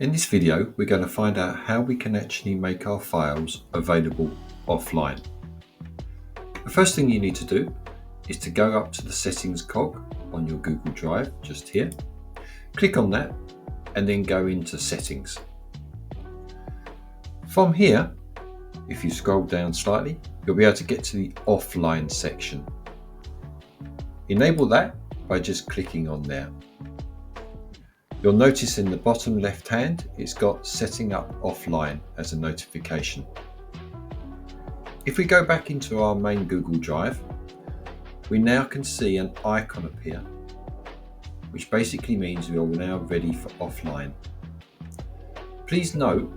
In this video, we're going to find out how we can actually make our files available offline. The first thing you need to do is to go up to the settings cog on your Google Drive, just here. Click on that and then go into settings. From here, if you scroll down slightly, you'll be able to get to the offline section. Enable that by just clicking on there. You'll notice in the bottom left hand, it's got setting up offline as a notification. If we go back into our main Google Drive, we now can see an icon appear, which basically means we are now ready for offline. Please note,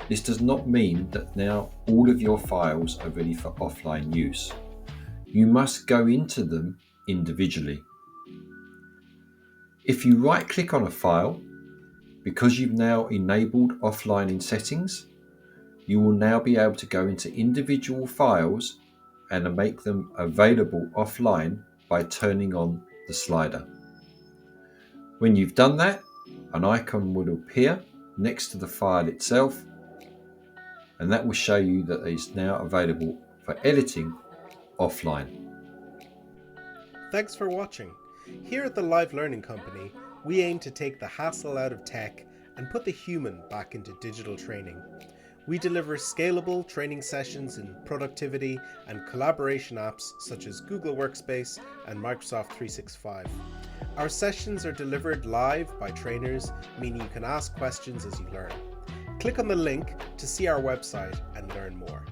this does not mean that now all of your files are ready for offline use. You must go into them individually. If you right click on a file, because you've now enabled offline in settings, you will now be able to go into individual files and make them available offline by turning on the slider. When you've done that, an icon will appear next to the file itself, and that will show you that it's now available for editing offline. Thanks for watching. Here at the Live Learning Company, we aim to take the hassle out of tech and put the human back into digital training. We deliver scalable training sessions in productivity and collaboration apps such as Google Workspace and Microsoft 365. Our sessions are delivered live by trainers, meaning you can ask questions as you learn. Click on the link to see our website and learn more.